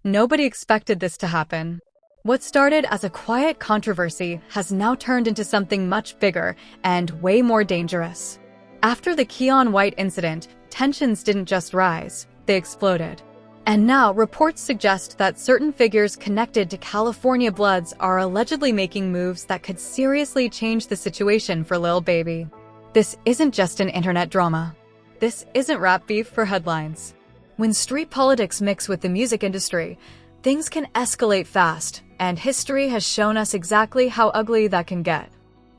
Nobody expected this to happen. What started as a quiet controversy has now turned into something much bigger and way more dangerous. After the Keion White incident, tensions didn't just rise, they exploded. And now, reports suggest that certain figures connected to California Bloods are allegedly making moves that could seriously change the situation for Lil Baby. This isn't just an internet drama. This isn't rap beef for headlines. When street politics mix with the music industry, things can escalate fast, and history has shown us exactly how ugly that can get.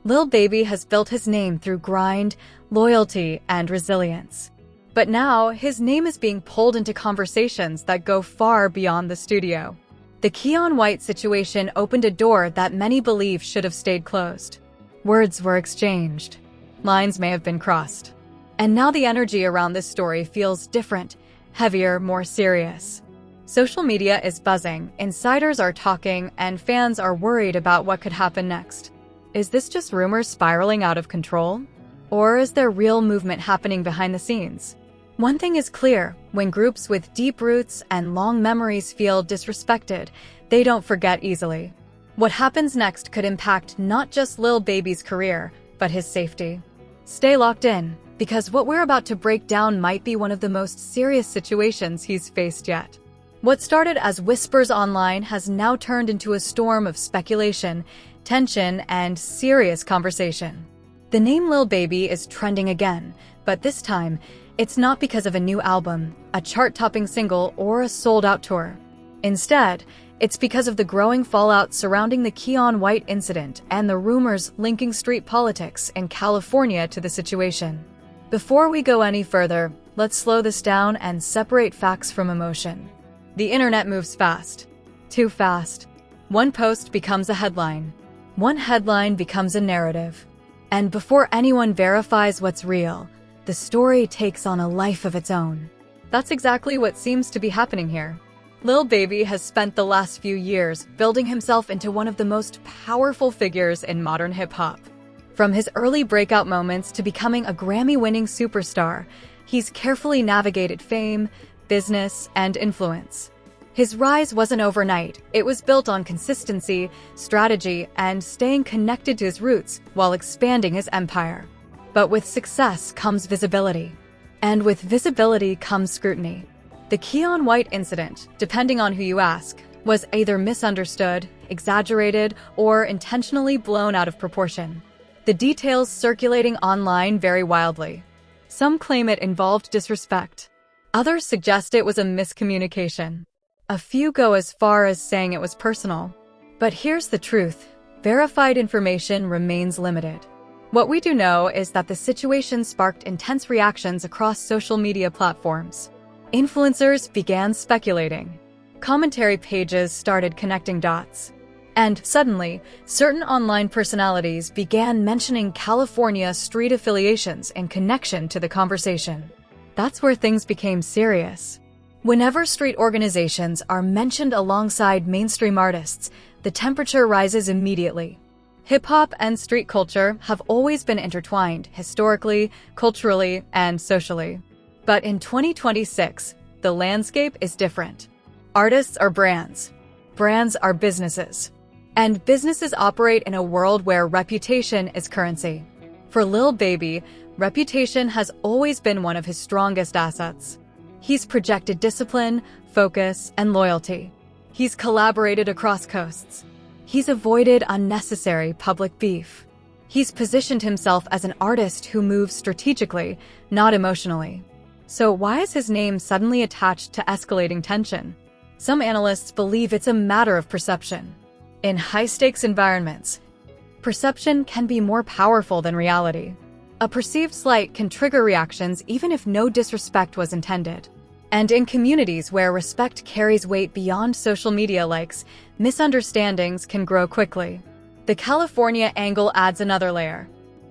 Lil Baby has built his name through grind, loyalty, and resilience. But now, his name is being pulled into conversations that go far beyond the studio. The Keion White situation opened a door that many believe should have stayed closed. Words were exchanged. Lines may have been crossed. And now the energy around this story feels different, heavier, more serious. Social media is buzzing, insiders are talking, and fans are worried about what could happen next. Is this just rumors spiraling out of control? Or is there real movement happening behind the scenes? One thing is clear, when groups with deep roots and long memories feel disrespected, they don't forget easily. What happens next could impact not just Lil Baby's career, but his safety. Stay locked in, because what we're about to break down might be one of the most serious situations he's faced yet. What started as whispers online has now turned into a storm of speculation, tension, and serious conversation. The name Lil Baby is trending again, but this time, it's not because of a new album, a chart-topping single, or a sold-out tour. Instead, it's because of the growing fallout surrounding the Keion White incident and the rumors linking street politics in California to the situation. Before we go any further, let's slow this down and separate facts from emotion. The internet moves fast. Too fast. One post becomes a headline. One headline becomes a narrative. And before anyone verifies what's real, the story takes on a life of its own. That's exactly what seems to be happening here. Lil Baby has spent the last few years building himself into one of the most powerful figures in modern hip-hop. From his early breakout moments to becoming a Grammy-winning superstar, he's carefully navigated fame, business, and influence. His rise wasn't overnight. It was built on consistency, strategy, and staying connected to his roots while expanding his empire. But with success comes visibility. And with visibility comes scrutiny. The Keion White incident, depending on who you ask, was either misunderstood, exaggerated, or intentionally blown out of proportion. The details circulating online vary wildly. Some claim it involved disrespect. Others suggest it was a miscommunication. A few go as far as saying it was personal. But here's the truth. Verified information remains limited. What we do know is that the situation sparked intense reactions across social media platforms. Influencers began speculating. Commentary pages started connecting dots. And suddenly, certain online personalities began mentioning California street affiliations in connection to the conversation. That's where things became serious. Whenever street organizations are mentioned alongside mainstream artists, the temperature rises immediately. Hip-hop and street culture have always been intertwined, historically, culturally, and socially. But in 2026, the landscape is different. Artists are brands. Brands are businesses. And businesses operate in a world where reputation is currency. For Lil Baby, reputation has always been one of his strongest assets. He's projected discipline, focus, and loyalty. He's collaborated across coasts. He's avoided unnecessary public beef. He's positioned himself as an artist who moves strategically, not emotionally. So why is his name suddenly attached to escalating tension? Some analysts believe it's a matter of perception. In high-stakes environments, perception can be more powerful than reality. A perceived slight can trigger reactions even if no disrespect was intended. And in communities where respect carries weight beyond social media likes, misunderstandings can grow quickly. The California angle adds another layer.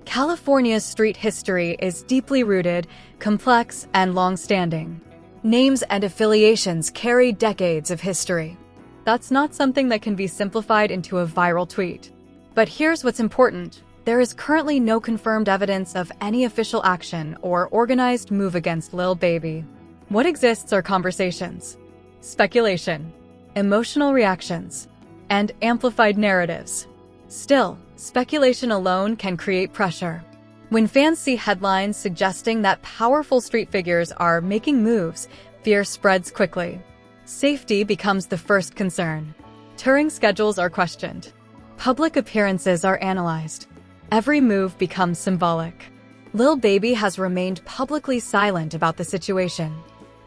California's street history is deeply rooted, complex, and long-standing. Names and affiliations carry decades of history. That's not something that can be simplified into a viral tweet. But here's what's important. There is currently no confirmed evidence of any official action or organized move against Lil Baby. What exists are conversations, speculation, emotional reactions, and amplified narratives. Still, speculation alone can create pressure. When fans see headlines suggesting that powerful street figures are making moves, fear spreads quickly. Safety becomes the first concern. Touring schedules are questioned. Public appearances are analyzed. Every move becomes symbolic. Lil Baby has remained publicly silent about the situation.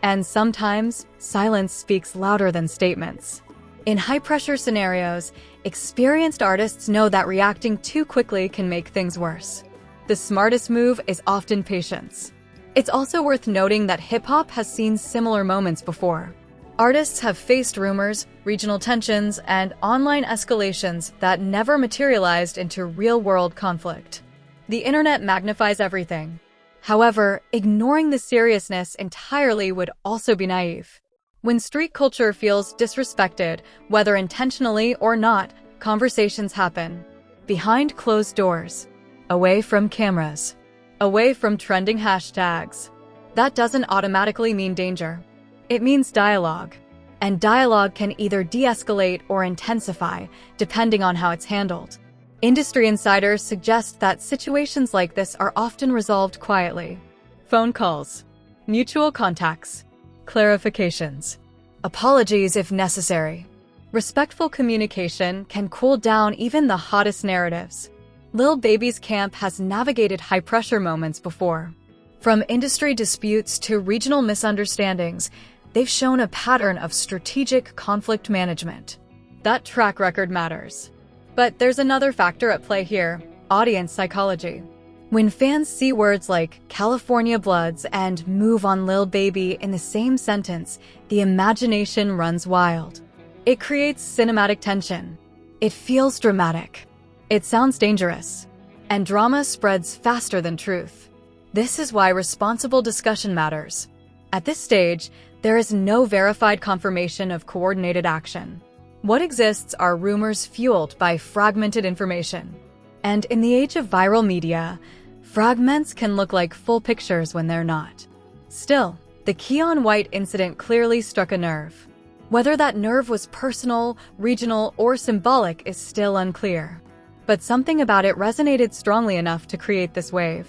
And sometimes, silence speaks louder than statements. In high-pressure scenarios, experienced artists know that reacting too quickly can make things worse. The smartest move is often patience. It's also worth noting that hip-hop has seen similar moments before. Artists have faced rumors, regional tensions, and online escalations that never materialized into real-world conflict. The internet magnifies everything. However, ignoring the seriousness entirely would also be naive. When street culture feels disrespected, whether intentionally or not, conversations happen. Behind closed doors. Away from cameras. Away from trending hashtags. That doesn't automatically mean danger. It means dialogue. And dialogue can either de-escalate or intensify, depending on how it's handled. Industry insiders suggest that situations like this are often resolved quietly. Phone calls, mutual contacts, clarifications, apologies if necessary. Respectful communication can cool down even the hottest narratives. Lil Baby's camp has navigated high-pressure moments before. From industry disputes to regional misunderstandings, they've shown a pattern of strategic conflict management. That track record matters. But there's another factor at play here: audience psychology. When fans see words like California Bloods and Move on Lil Baby in the same sentence, the imagination runs wild. It creates cinematic tension. It feels dramatic. It sounds dangerous. And drama spreads faster than truth. This is why responsible discussion matters. At this stage, there is no verified confirmation of coordinated action. What exists are rumors fueled by fragmented information. And in the age of viral media, fragments can look like full pictures when they're not. Still, the Keion White incident clearly struck a nerve. Whether that nerve was personal, regional, or symbolic is still unclear. But something about it resonated strongly enough to create this wave.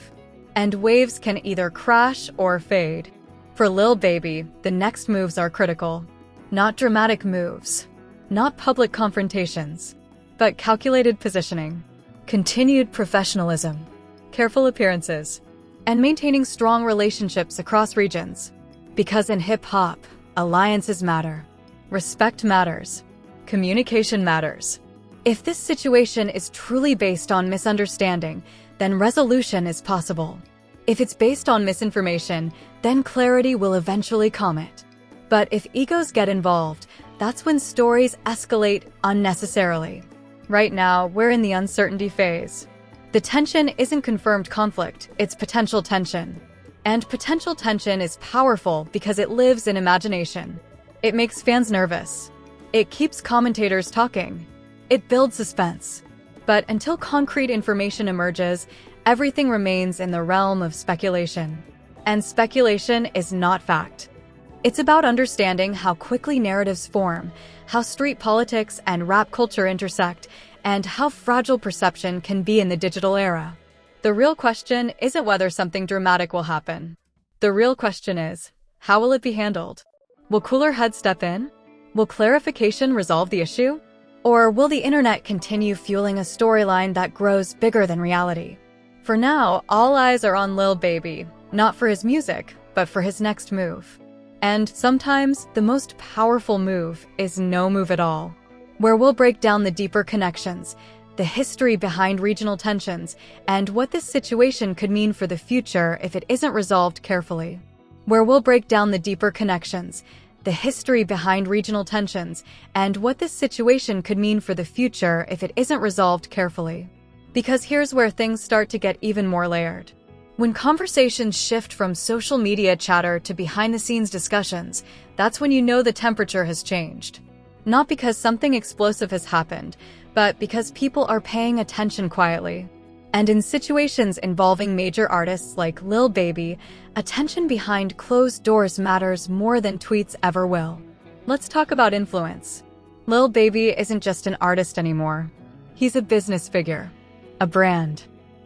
And waves can either crash or fade. For Lil Baby, the next moves are critical. Not dramatic moves. Not public confrontations, but calculated positioning, continued professionalism, careful appearances, and maintaining strong relationships across regions. Because in hip-hop, alliances matter, respect matters, communication matters. If this situation is truly based on misunderstanding, then resolution is possible. If it's based on misinformation, then clarity will eventually calm it. But if egos get involved, that's when stories escalate unnecessarily. Right now, we're in the uncertainty phase. The tension isn't confirmed conflict, it's potential tension. And potential tension is powerful because it lives in imagination. It makes fans nervous. It keeps commentators talking. It builds suspense. But until concrete information emerges, everything remains in the realm of speculation. And speculation is not fact. It's about understanding how quickly narratives form, how street politics and rap culture intersect, and how fragile perception can be in the digital era. The real question isn't whether something dramatic will happen. The real question is, how will it be handled? Will cooler heads step in? Will clarification resolve the issue? Or will the internet continue fueling a storyline that grows bigger than reality? For now, all eyes are on Lil Baby, not for his music, but for his next move. And sometimes, the most powerful move is no move at all, where we'll break down the deeper connections, the history behind regional tensions, and what this situation could mean for the future if it isn't resolved carefully. Where we'll break down the deeper connections, the history behind regional tensions, and what this situation could mean for the future if it isn't resolved carefully. Because here's where things start to get even more layered. When conversations shift from social media chatter to behind-the-scenes discussions, that's when you know the temperature has changed. Not because something explosive has happened, but because people are paying attention quietly. And in situations involving major artists like Lil Baby, attention behind closed doors matters more than tweets ever will. Let's talk about influence. Lil Baby isn't just an artist anymore. He's a business figure, a brand,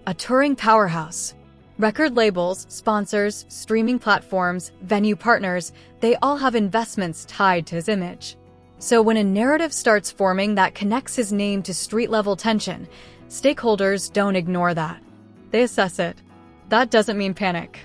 a touring powerhouse. Record labels, sponsors, streaming platforms, venue partners, they all have investments tied to his image. So when a narrative starts forming that connects his name to street-level tension, stakeholders don't ignore that. They assess it. That doesn't mean panic.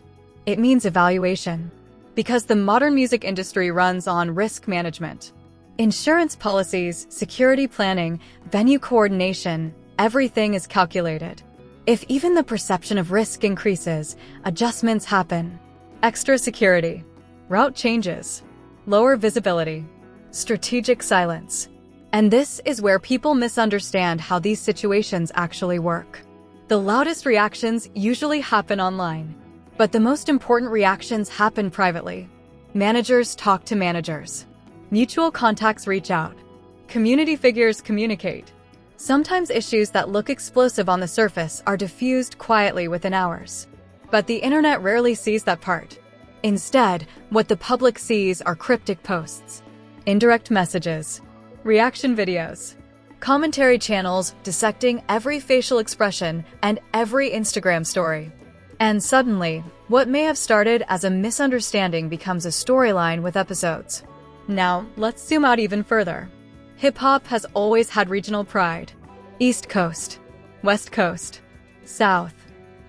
It means evaluation. Because the modern music industry runs on risk management. Insurance policies, security planning, venue coordination, everything is calculated. If even the perception of risk increases, adjustments happen. Extra security, route changes, lower visibility, strategic silence. And this is where people misunderstand how these situations actually work. The loudest reactions usually happen online, but the most important reactions happen privately. Managers talk to managers. Mutual contacts reach out. Community figures communicate. Sometimes issues that look explosive on the surface are diffused quietly within hours. But the internet rarely sees that part. Instead, what the public sees are cryptic posts, indirect messages, reaction videos, commentary channels dissecting every facial expression and every Instagram story. And suddenly, what may have started as a misunderstanding becomes a storyline with episodes. Now, let's zoom out even further. Hip-hop has always had regional pride. East Coast, West Coast, South,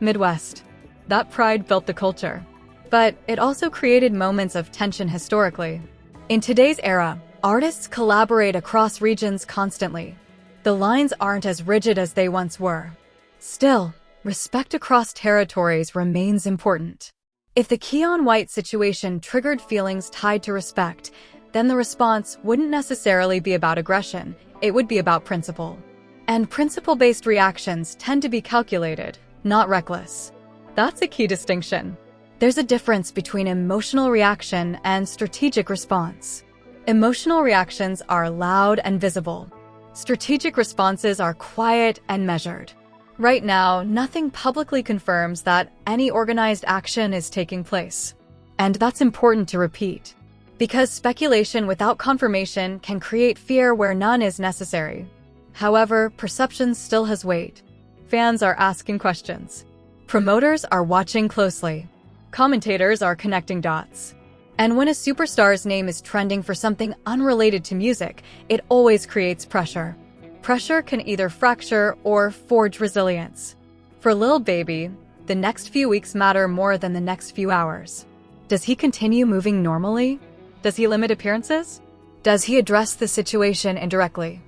Midwest. That pride built the culture. But it also created moments of tension historically. In today's era, artists collaborate across regions constantly. The lines aren't as rigid as they once were. Still, respect across territories remains important. If the Keion White situation triggered feelings tied to respect, then the response wouldn't necessarily be about aggression, it would be about principle. And principle-based reactions tend to be calculated, not reckless. That's a key distinction. There's a difference between emotional reaction and strategic response. Emotional reactions are loud and visible. Strategic responses are quiet and measured. Right now, nothing publicly confirms that any organized action is taking place. And that's important to repeat. Because speculation without confirmation can create fear where none is necessary. However, perception still has weight. Fans are asking questions. Promoters are watching closely. Commentators are connecting dots. And when a superstar's name is trending for something unrelated to music, it always creates pressure. Pressure can either fracture or forge resilience. For Lil Baby, the next few weeks matter more than the next few hours. Does he continue moving normally? Does he limit appearances? Does he address the situation indirectly?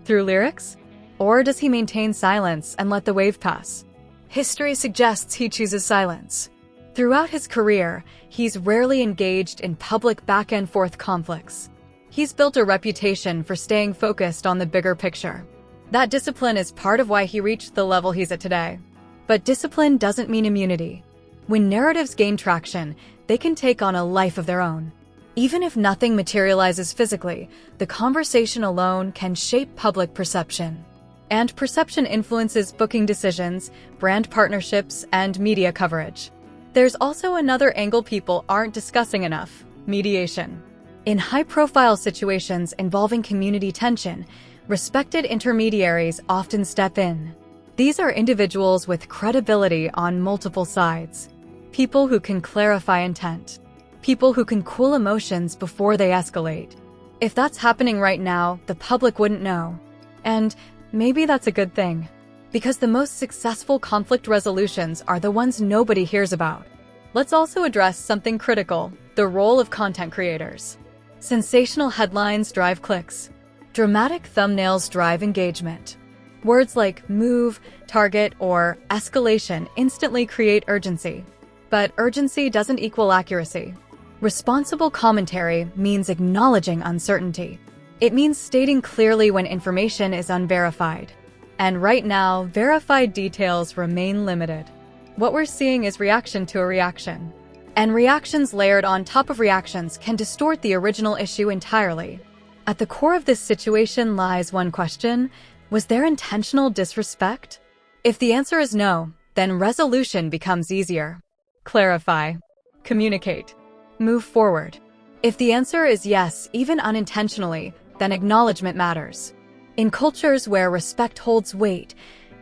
Through lyrics? Or does he maintain silence and let the wave pass? History suggests he chooses silence. Throughout his career, he's rarely engaged in public back-and-forth conflicts. He's built a reputation for staying focused on the bigger picture. That discipline is part of why he reached the level he's at today. But discipline doesn't mean immunity. When narratives gain traction, they can take on a life of their own. Even if nothing materializes physically, the conversation alone can shape public perception. And perception influences booking decisions, brand partnerships, and media coverage. There's also another angle people aren't discussing enough: mediation. In high-profile situations involving community tension, respected intermediaries often step in. These are individuals with credibility on multiple sides. People who can clarify intent. People who can cool emotions before they escalate. If that's happening right now, the public wouldn't know. And maybe that's a good thing. Because the most successful conflict resolutions are the ones nobody hears about. Let's also address something critical: the role of content creators. Sensational headlines drive clicks. Dramatic thumbnails drive engagement. Words like move, target, or escalation instantly create urgency. But urgency doesn't equal accuracy. Responsible commentary means acknowledging uncertainty. It means stating clearly when information is unverified. And right now, verified details remain limited. What we're seeing is reaction to a reaction. And reactions layered on top of reactions can distort the original issue entirely. At the core of this situation lies one question: was there intentional disrespect? If the answer is no, then resolution becomes easier. Clarify. Communicate. Move forward. If the answer is yes, even unintentionally, then acknowledgement matters. In cultures where respect holds weight,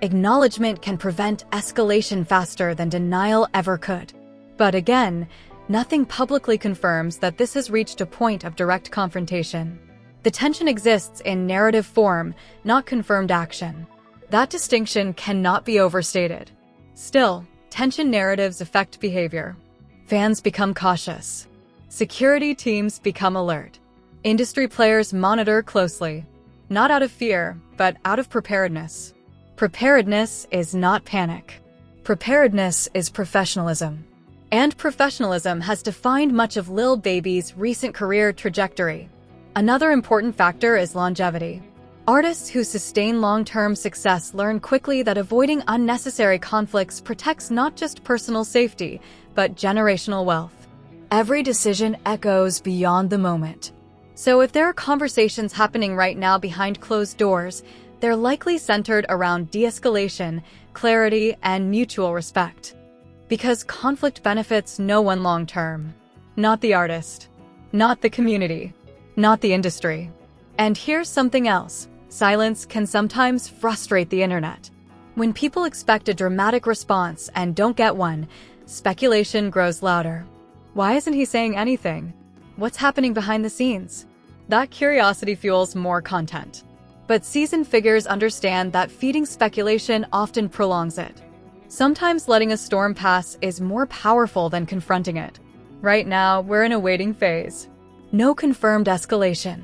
acknowledgement can prevent escalation faster than denial ever could. But again, nothing publicly confirms that this has reached a point of direct confrontation. The tension exists in narrative form, not confirmed action. That distinction cannot be overstated. Still, tension narratives affect behavior. Fans become cautious. Security teams become alert. Industry players monitor closely, not out of fear, but out of preparedness. Preparedness is not panic. Preparedness is professionalism. And professionalism has defined much of Lil Baby's recent career trajectory. Another important factor is longevity. Artists who sustain long-term success learn quickly that avoiding unnecessary conflicts protects not just personal safety, but generational wealth. Every decision echoes beyond the moment. So if there are conversations happening right now behind closed doors, they're likely centered around de-escalation, clarity, and mutual respect. Because conflict benefits no one long-term. Not the artist. Not the community. Not the industry. And here's something else. Silence can sometimes frustrate the internet. When people expect a dramatic response and don't get one, speculation grows louder. Why isn't he saying anything? What's happening behind the scenes? That curiosity fuels more content. But seasoned figures understand that feeding speculation often prolongs it. Sometimes letting a storm pass is more powerful than confronting it. Right now, we're in a waiting phase. No confirmed escalation.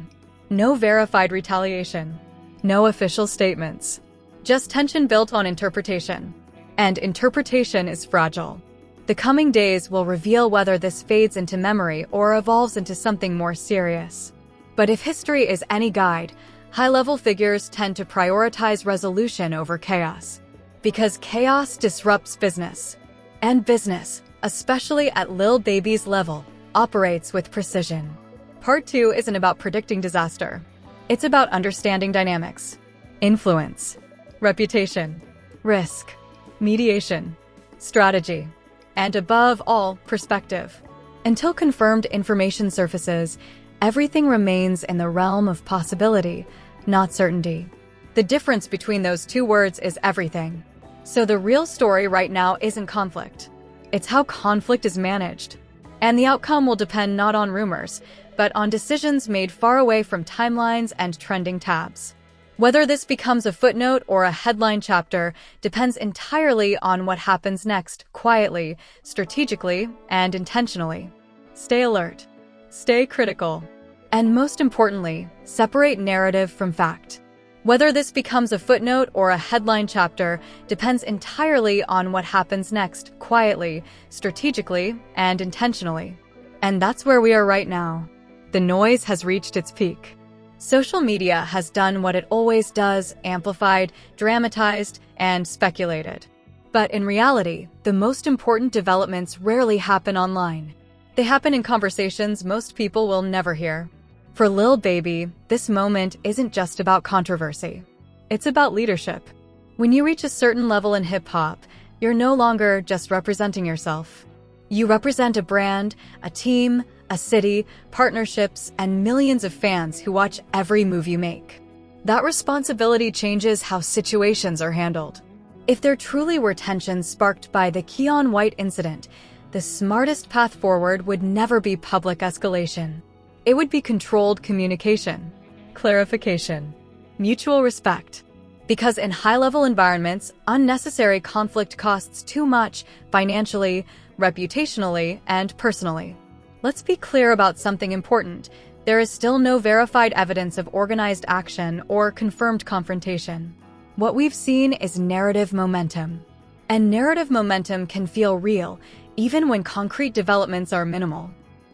No verified retaliation. No official statements. Just tension built on interpretation. And interpretation is fragile. The coming days will reveal whether this fades into memory or evolves into something more serious. But if history is any guide, high-level figures tend to prioritize resolution over chaos. Because chaos disrupts business. And business, especially at Lil Baby's level, operates with precision. Part 2 isn't about predicting disaster. It's about understanding dynamics, influence, reputation, risk, mediation, strategy, and above all, perspective. Until confirmed information surfaces, everything remains in the realm of possibility, not certainty. The difference between those two words is everything. So the real story right now isn't conflict. It's how conflict is managed. And the outcome will depend not on rumors, but on decisions made far away from timelines and trending tabs. Whether this becomes a footnote or a headline chapter depends entirely on what happens next, quietly, strategically, and intentionally. Stay alert. Stay critical. And most importantly, separate narrative from fact. Whether this becomes a footnote or a headline chapter depends entirely on what happens next, quietly, strategically, and intentionally. And that's where we are right now. The noise has reached its peak. Social media has done what it always does, amplified, dramatized, and speculated. But in reality, the most important developments rarely happen online. They happen in conversations most people will never hear. For Lil Baby, this moment isn't just about controversy. It's about leadership. When you reach a certain level in hip-hop, you're no longer just representing yourself. You represent a brand, a team, a city, partnerships, and millions of fans who watch every move you make. That responsibility changes how situations are handled. If there truly were tensions sparked by the Keion White incident, the smartest path forward would never be public escalation. It would be controlled communication, clarification, mutual respect. Because in high-level environments, unnecessary conflict costs too much financially, reputationally, and personally. Let's be clear about something important. There is still no verified evidence of organized action or confirmed confrontation. What we've seen is narrative momentum. And narrative momentum can feel real, even when concrete developments are minimal.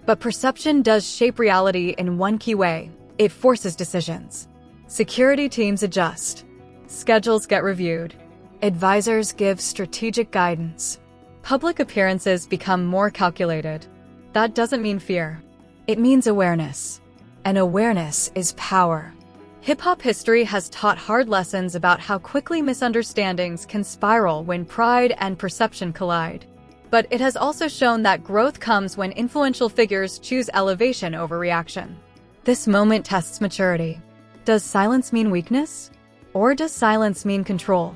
But perception does shape reality in one key way. It forces decisions. Security teams adjust. Schedules get reviewed. Advisors give strategic guidance. Public appearances become more calculated. That doesn't mean fear. It means awareness. And awareness is power. Hip-hop history has taught hard lessons about how quickly misunderstandings can spiral when pride and perception collide. But it has also shown that growth comes when influential figures choose elevation over reaction. This moment tests maturity. Does silence mean weakness? Or does silence mean control?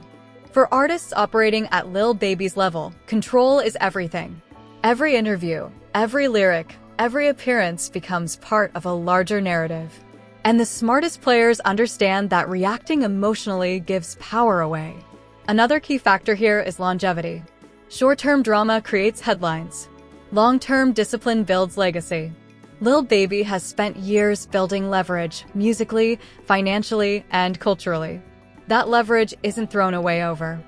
For artists operating at Lil Baby's level, control is everything. Every interview, every lyric, every appearance becomes part of a larger narrative. And the smartest players understand that reacting emotionally gives power away. Another key factor here is longevity. Short-term drama creates headlines. Long-term discipline builds legacy. Lil Baby has spent years building leverage, musically, financially, and culturally. That leverage isn't thrown away over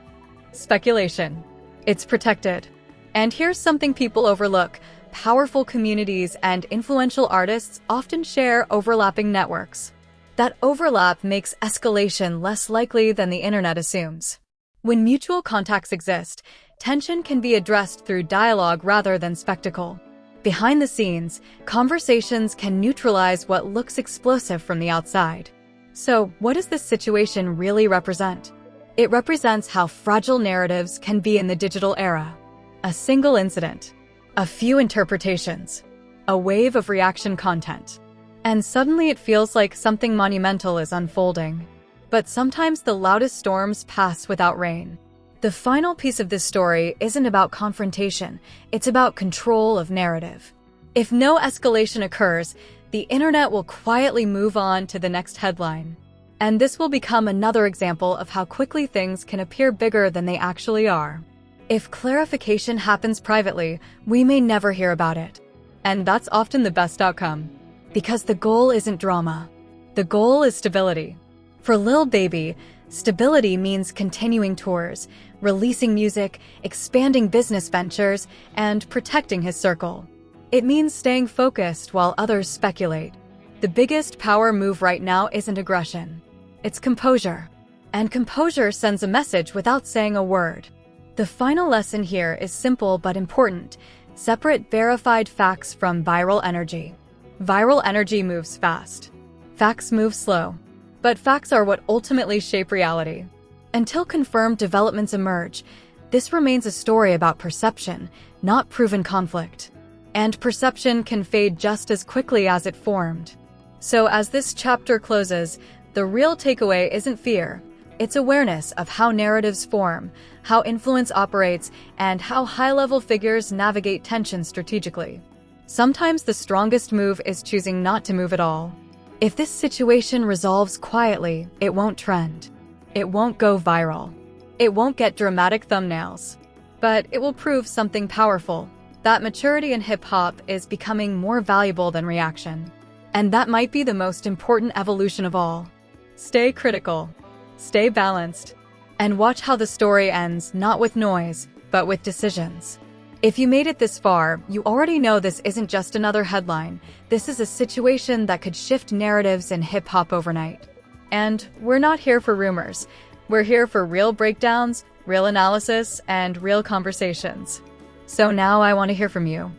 speculation. It's protected. And here's something people overlook. Powerful communities and influential artists often share overlapping networks. That overlap makes escalation less likely than the internet assumes. When mutual contacts exist, tension can be addressed through dialogue rather than spectacle. Behind the scenes, conversations can neutralize what looks explosive from the outside. So, what does this situation really represent? It represents how fragile narratives can be in the digital era. A single incident, a few interpretations, a wave of reaction content. And suddenly it feels like something monumental is unfolding. But sometimes the loudest storms pass without rain. The final piece of this story isn't about confrontation, it's about control of narrative. If no escalation occurs, the internet will quietly move on to the next headline. And this will become another example of how quickly things can appear bigger than they actually are. If clarification happens privately, we may never hear about it. And that's often the best outcome. Because the goal isn't drama. The goal is stability. For Lil Baby, stability means continuing tours, releasing music, expanding business ventures, and protecting his circle. It means staying focused while others speculate. The biggest power move right now isn't aggression. It's composure. And composure sends a message without saying a word. The final lesson here is simple but important. Separate verified facts from viral energy. Viral energy moves fast. Facts move slow. But facts are what ultimately shape reality. Until confirmed developments emerge, this remains a story about perception, not proven conflict. And perception can fade just as quickly as it formed. So as this chapter closes, the real takeaway isn't fear. It's awareness of how narratives form, how influence operates, and how high-level figures navigate tension strategically. Sometimes the strongest move is choosing not to move at all. If this situation resolves quietly, it won't trend. It won't go viral. It won't get dramatic thumbnails. But it will prove something powerful, that maturity in hip-hop is becoming more valuable than reaction. And that might be the most important evolution of all. Stay critical. Stay balanced. And watch how the story ends, not with noise, but with decisions. If you made it this far, you already know this isn't just another headline. This is a situation that could shift narratives in hip-hop overnight. And we're not here for rumors. We're here for real breakdowns, real analysis, and real conversations. So now I want to hear from you.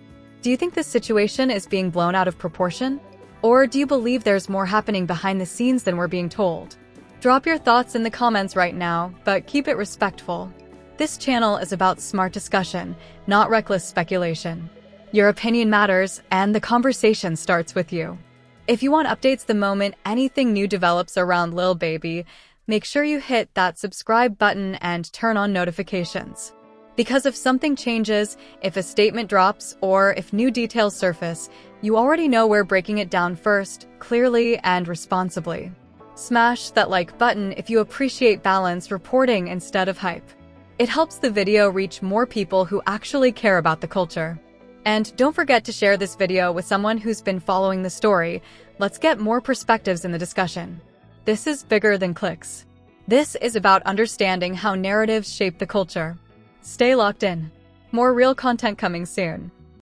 Do you think this situation is being blown out of proportion? Or do you believe there's more happening behind the scenes than we're being told? Drop your thoughts in the comments right now, but keep it respectful. This channel is about smart discussion, not reckless speculation. Your opinion matters, and the conversation starts with you. If you want updates the moment anything new develops around Lil Baby, make sure you hit that subscribe button and turn on notifications. Because if something changes, if a statement drops, or if new details surface, you already know we're breaking it down first, clearly and responsibly. Smash that like button if you appreciate balanced reporting instead of hype. It helps the video reach more people who actually care about the culture. And don't forget to share this video with someone who's been following the story. Let's get more perspectives in the discussion. This is bigger than clicks. This is about understanding how narratives shape the culture. Stay locked in. More real content coming soon.